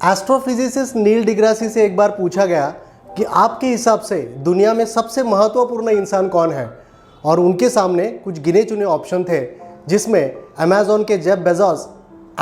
Astrophysicist नील डिग्रासी से एक बार पूछा गया कि आपके हिसाब से दुनिया में सबसे महत्वपूर्ण इंसान कौन है, और उनके सामने कुछ गिने चुने ऑप्शन थे जिसमें अमेजॉन के जेफ बेजोस,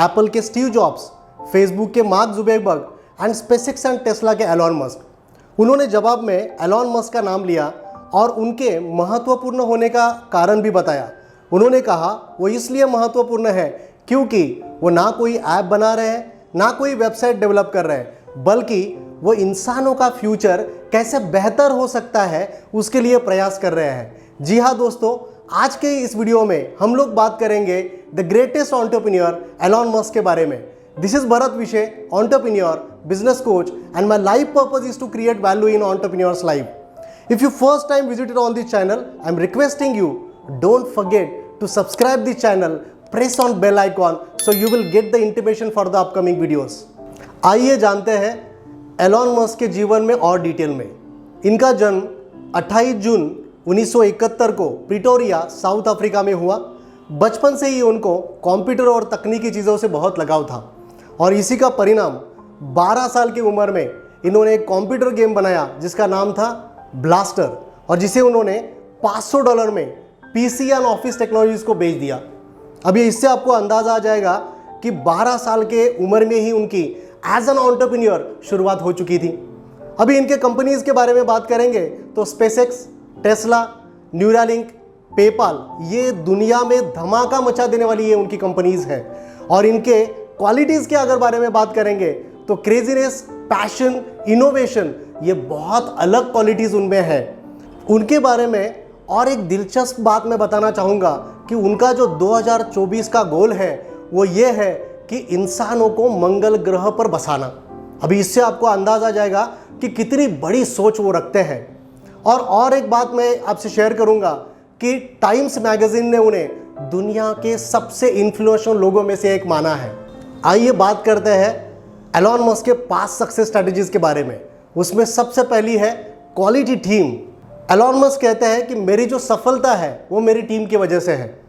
एप्पल के स्टीव जॉब्स, फेसबुक के mark Zuckerberg and SpaceX and Tesla के एलॉन मस्क। उन्होंने जवाब में एलॉन मस्क का नाम लिया और उनके महत्वपूर्ण होने का कारण भी बताया। उन्होंने कहा वो इसलिए महत्वपूर्ण है क्योंकि वो ना कोई ऐप बना रहे हैं, ना कोई वेबसाइट डेवलप कर रहे हैं, बल्कि वो इंसानों का फ्यूचर कैसे बेहतर हो सकता है उसके लिए प्रयास कर रहे हैं। जी हाँ दोस्तों, आज के इस वीडियो में हम लोग बात करेंगे the greatest entrepreneur Elon Musk के बारे में। This is Bharat Vishay, entrepreneur, business coach, and my life purpose is to create value in entrepreneurs life. If you first time visited on this channel, I am requesting you, don't forget to subscribe this channel, press on bell icon so you will get the intimation for the upcoming videos. आइए जानते हैं Elon Musk के जीवन में और detail में। इनका जन्म 28 जून 1971 को प्रिटोरिया, साउथ अफ्रीका में हुआ। बचपन से ही उनको कंप्यूटर और तकनीकी चीज़ों से बहुत लगाव था और इसी का परिणाम 12 साल की उम्र में इन्होंने एक कंप्यूटर गेम बनाया जिसका नाम था ब्लास्टर, और जिसे उन्होंने $500 में पीसी एंड ऑफिस टेक्नोलॉजीज को बेच दिया। अभी इससे आपको अंदाजा आ जाएगा कि 12 साल के उम्र में ही उनकी एज एन एंटरप्रेन्योर शुरुआत हो चुकी थी। अभी इनके कंपनीज के बारे में बात करेंगे तो स्पेसएक्स, टेस्ला, न्यूरालिंक, पेपाल, ये दुनिया में धमाका मचा देने वाली ये उनकी कंपनीज हैं। और इनके क्वालिटीज के अगर बारे में बात करेंगे तो क्रेजीनेस, पैशन, इनोवेशन, ये बहुत अलग क्वालिटीज़ उनमें है। उनके बारे में और एक दिलचस्प बात मैं बताना चाहूँगा कि उनका जो 2024 का गोल है वो ये है कि इंसानों को मंगल ग्रह पर बसाना। अभी इससे आपको अंदाज़ा आ जाएगा कि कितनी बड़ी सोच वो रखते हैं। और एक बात मैं आपसे शेयर करूँगा कि टाइम्स मैगजीन ने उन्हें दुनिया के सबसे इन्फ्लुएंशियल लोगों में से एक माना है। आइए बात करते हैं एलॉन मस्क के 5 सक्सेस स्ट्रैटेजीज के बारे में। उसमें सबसे पहली है क्वालिटी टीम। एलॉन मस्क कहते हैं कि मेरी जो सफलता है वो मेरी टीम की वजह से है।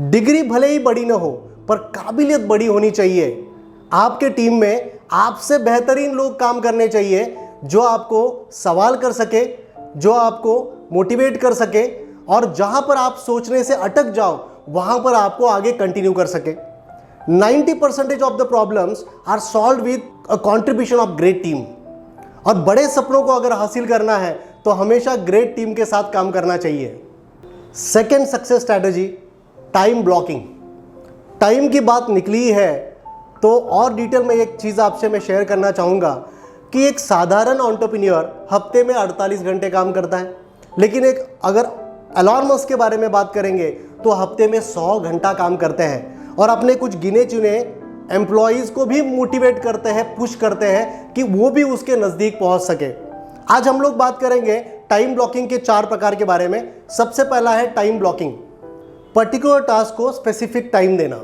डिग्री भले ही बड़ी ना हो पर काबिलियत बड़ी होनी चाहिए। आपके टीम में आपसे बेहतरीन लोग काम करने चाहिए जो आपको सवाल कर सके, जो आपको मोटिवेट कर सके, और जहां पर आप सोचने से अटक जाओ वहां पर आपको आगे कंटिन्यू कर सके। 90% of the problems are solved with a contribution of great team. और बड़े सपनों को अगर हासिल करना है तो हमेशा ग्रेट टीम के साथ काम करना चाहिए। Second success strategy, time blocking. Time की बात निकली है तो और डिटेल में एक चीज़ आपसे मैं शेयर करना चाहूँगा कि एक साधारण एंटरप्रेन्योर हफ्ते में 48 घंटे काम करता है, लेकिन अगर एलॉन मस्क के बारे में बात करेंगे तो हफ्ते में 100 घंटा काम करते हैं और अपने कुछ गिने चुने एम्प्लॉयज़ को भी मोटिवेट करते हैं, पुश करते हैं कि वो भी उसके नज़दीक पहुंच सके। आज हम लोग बात करेंगे टाइम ब्लॉकिंग के 4 प्रकार के बारे में। सबसे पहला है टाइम ब्लॉकिंग, पर्टिकुलर टास्क को स्पेसिफिक टाइम देना।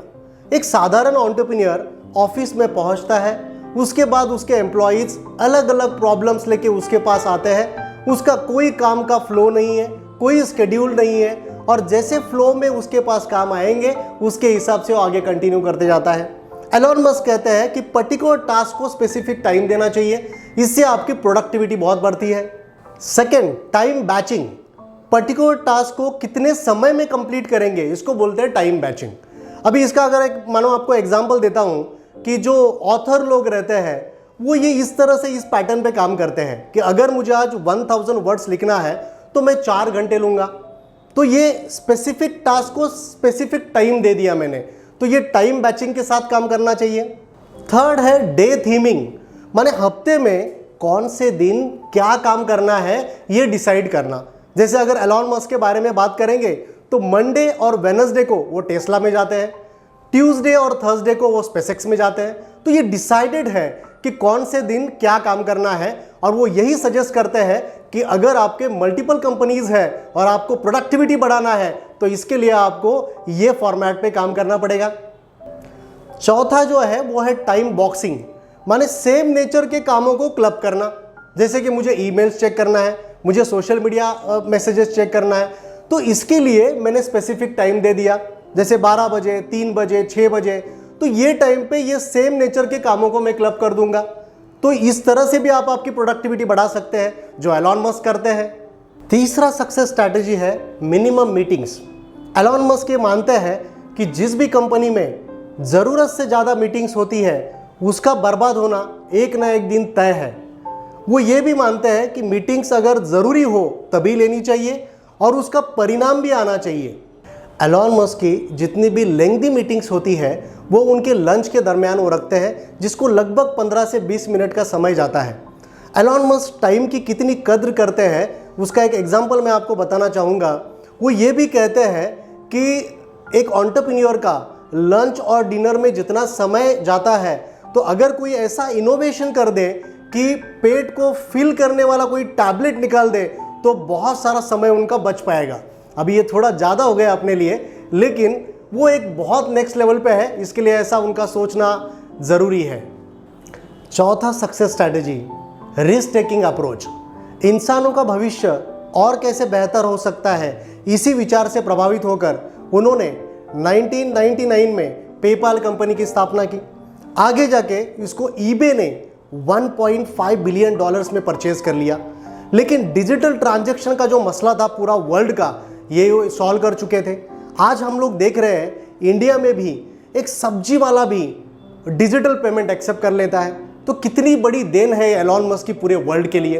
एक साधारण एंटरप्रेन्योर ऑफिस में पहुंचता है, उसके बाद उसके एम्प्लॉयज़ अलग अलग प्रॉब्लम्स लेके उसके पास आते हैं। उसका कोई काम का फ्लो नहीं है, कोई स्केड्यूल नहीं है, और जैसे फ्लो में उसके पास काम आएंगे उसके हिसाब से वो आगे कंटिन्यू करते जाता है। एलॉन मस्क कहते हैं कि पर्टिकुलर टास्क को स्पेसिफिक टाइम देना चाहिए, इससे आपकी प्रोडक्टिविटी बहुत बढ़ती है। Second, time batching. Particular task को कितने समय में कंप्लीट करेंगे इसको बोलते हैं टाइम बैचिंग। अभी इसका अगर एक मानो आपको एग्जांपल देता हूं कि जो ऑथर लोग रहते हैं वो ये इस तरह से इस पैटर्न पे काम करते हैं कि अगर मुझे आज 1000 वर्ड्स लिखना है तो मैं 4 घंटे लूँगा। तो ये स्पेसिफिक टास्क को स्पेसिफिक टाइम दे दिया मैंने, तो ये टाइम बैचिंग के साथ काम करना चाहिए। थर्ड है डे थीमिंग, माने हफ्ते में कौन से दिन क्या काम करना है ये डिसाइड करना। जैसे अगर एलॉन मस्क के बारे में बात करेंगे तो मंडे और वेडनेसडे को वो टेस्ला में जाते हैं, ट्यूसडे और थर्सडे को वो स्पेसएक्स में जाते हैं। तो ये डिसाइडेड है कि कौन से दिन क्या काम करना है, और वो यही सजेस्ट करते हैं कि अगर आपके मल्टीपल कंपनीज है और आपको प्रोडक्टिविटी बढ़ाना है तो इसके लिए आपको ये फॉर्मेट पे काम करना पड़ेगा। चौथा जो है वो है टाइम बॉक्सिंग, माने सेम नेचर के कामों को क्लब करना। जैसे कि मुझे ईमेल्स चेक करना है, मुझे सोशल मीडिया मैसेजेस चेक करना है, तो इसके लिए मैंने स्पेसिफिक टाइम दे दिया, जैसे 12 बजे, 3 बजे, 6 बजे। तो तो ये टाइम पे ये सेम नेचर के कामों को मैं क्लब कर दूंगा। तो इस तरह से भी आप आपकी प्रोडक्टिविटी बढ़ा सकते हैं, जो एलॉन मस्क करते हैं। तीसरा सक्सेस स्ट्रैटेजी है मिनिमम मीटिंग्स। एलॉन मस्क ये मानते हैं कि जिस भी कंपनी में ज़रूरत से ज़्यादा मीटिंग्स होती है उसका बर्बाद होना एक ना एक दिन तय है। वो ये भी मानते हैं कि मीटिंग्स अगर ज़रूरी हो तभी लेनी चाहिए और उसका परिणाम भी आना चाहिए। एलॉन मस्क की जितनी भी लेंथी मीटिंग्स होती है वो उनके लंच के दरमियान वो रखते हैं, जिसको लगभग 15 से 20 मिनट का समय जाता है। एलॉन मस्क टाइम की कितनी कद्र करते हैं उसका एक एग्जाम्पल मैं आपको बताना चाहूँगा। वो ये भी कहते हैं कि एक एंटरप्रेन्योर का लंच और डिनर में जितना समय जाता है, तो अगर कोई ऐसा इनोवेशन कर दे कि पेट को फिल करने वाला कोई टैबलेट निकाल दे तो बहुत सारा समय उनका बच पाएगा। अभी ये थोड़ा ज़्यादा हो गया अपने लिए, लेकिन वो एक बहुत नेक्स्ट लेवल पे है, इसके लिए ऐसा उनका सोचना ज़रूरी है। चौथा success strategy risk taking approach. इंसानों का भविष्य और कैसे बेहतर हो सकता है, इसी विचार से प्रभावित होकर उन्होंने 1999 में पेपाल कंपनी की स्थापना की। आगे जाके इसको ईबे ने 1.5 बिलियन डॉलर्स में परचेज कर लिया। लेकिन डिजिटल ट्रांजैक्शन का जो मसला था पूरा वर्ल्ड का, ये सॉल्व कर चुके थे। आज हम लोग देख रहे हैं इंडिया में भी एक सब्जी वाला भी डिजिटल पेमेंट एक्सेप्ट कर लेता है। तो कितनी बड़ी देन है एलॉन मस्क की पूरे वर्ल्ड के लिए।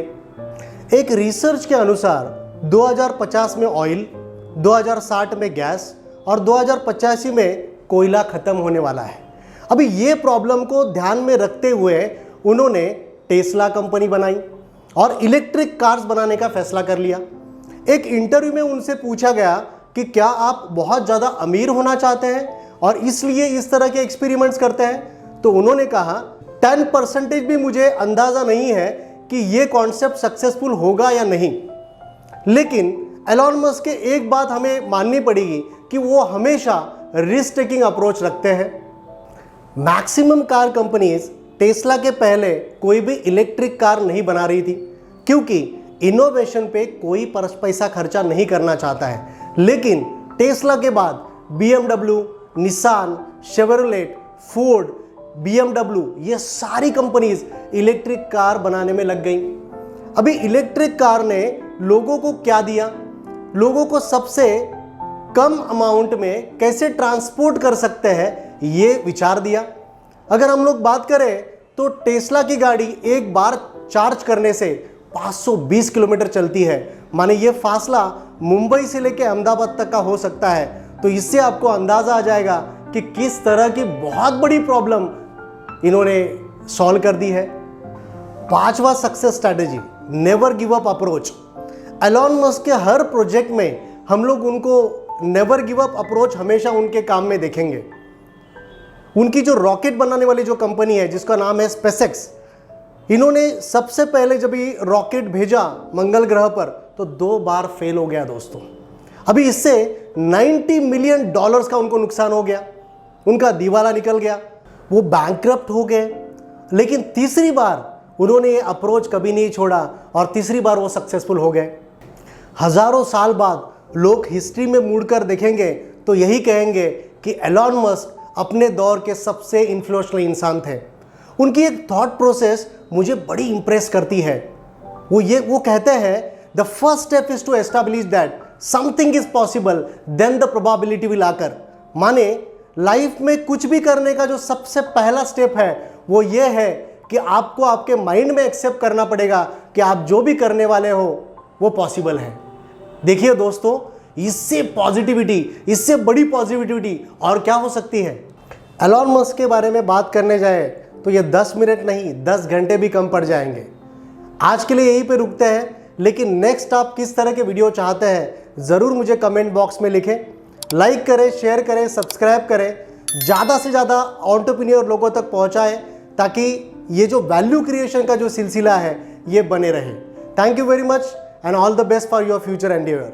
एक रिसर्च के अनुसार 2050 में ऑयल, 2060 में गैस और 2085 में कोयला खत्म होने वाला है। अभी ये प्रॉब्लम को ध्यान में रखते हुए उन्होंने टेस्ला कंपनी बनाई और इलेक्ट्रिक कार्स बनाने का फैसला कर लिया। एक इंटरव्यू में उनसे पूछा गया कि क्या आप बहुत ज़्यादा अमीर होना चाहते हैं और इसलिए इस तरह के एक्सपेरिमेंट्स करते हैं, तो उन्होंने कहा 10% भी मुझे अंदाज़ा नहीं है कि ये कॉन्सेप्ट सक्सेसफुल होगा या नहीं। लेकिन एलॉन मस्क के एक बात हमें माननी पड़ेगी कि वो हमेशा रिस्क टेकिंग अप्रोच रखते हैं। मैक्सिमम कार कंपनीज टेस्ला के पहले कोई भी इलेक्ट्रिक कार नहीं बना रही थी, क्योंकि इनोवेशन पे कोई पैसा खर्चा नहीं करना चाहता है। लेकिन टेस्ला के बाद BMW, Nissan, Chevrolet, Ford, BMW ये सारी कंपनीज इलेक्ट्रिक कार बनाने में लग गई। अभी इलेक्ट्रिक कार ने लोगों को क्या दिया? लोगों को सबसे कम अमाउंट में कैसे ट्रांसपोर्ट कर सकते हैं ये विचार दिया। अगर हम लोग बात करें तो टेस्ला की गाड़ी एक बार चार्ज करने से 520 किलोमीटर चलती है, माने ये फासला मुंबई से लेकर अहमदाबाद तक का हो सकता है। तो इससे आपको अंदाजा आ जाएगा कि किस तरह की बहुत बड़ी प्रॉब्लम इन्होंने सॉल्व कर दी है। पांचवा success strategy never give up approach. Elon Musk के हर प्रोजेक्ट में हम लोग उनको नेवर गिव अप अप्रोच हमेशा उनके काम में देखेंगे। उनकी जो रॉकेट बनाने वाली जो कंपनी है जिसका नाम है स्पेसएक्स, इन्होंने सबसे पहले जब ये रॉकेट भेजा मंगल ग्रह पर तो 2 बार फेल हो गया दोस्तों। अभी इससे $90 मिलियन का उनको नुकसान हो गया, उनका दिवाला निकल गया, वो बैंकक्रप्ट हो गए। लेकिन तीसरी बार उन्होंने ये अप्रोच कभी नहीं छोड़ा और तीसरी बार वो सक्सेसफुल हो गए। हजारों साल बाद लोग हिस्ट्री में मुड़कर देखेंगे तो यही कहेंगे कि एलॉन मस्क अपने दौर के सबसे इन्फ्लुएंशियल इंसान थे। उनकी एक थॉट प्रोसेस मुझे बड़ी इंप्रेस करती है। वो कहते हैं the first step is to establish that something is possible, then the probability will occur. माने लाइफ में कुछ भी करने का जो सबसे पहला स्टेप है वो ये है कि आपको आपके माइंड में एक्सेप्ट करना पड़ेगा कि आप जो भी करने वाले हो वो पॉसिबल है। देखिए दोस्तों, इससे पॉजिटिविटी, इससे बड़ी पॉजिटिविटी और क्या हो सकती है। एलॉन मस्क के बारे में बात करने जाए तो ये 10 मिनट नहीं 10 घंटे भी कम पड़ जाएंगे। आज के लिए यहीं पे रुकते हैं, लेकिन नेक्स्ट आप किस तरह के वीडियो चाहते हैं ज़रूर मुझे कमेंट बॉक्स में लिखें। लाइक करें, शेयर करें, सब्सक्राइब करें, ज़्यादा से ज़्यादा एंटरप्रेन्योर लोगों तक पहुँचाएँ ताकि ये जो वैल्यू क्रिएशन का जो सिलसिला है ये बने रहे। Thank you very much and all the best for your future Endeavour.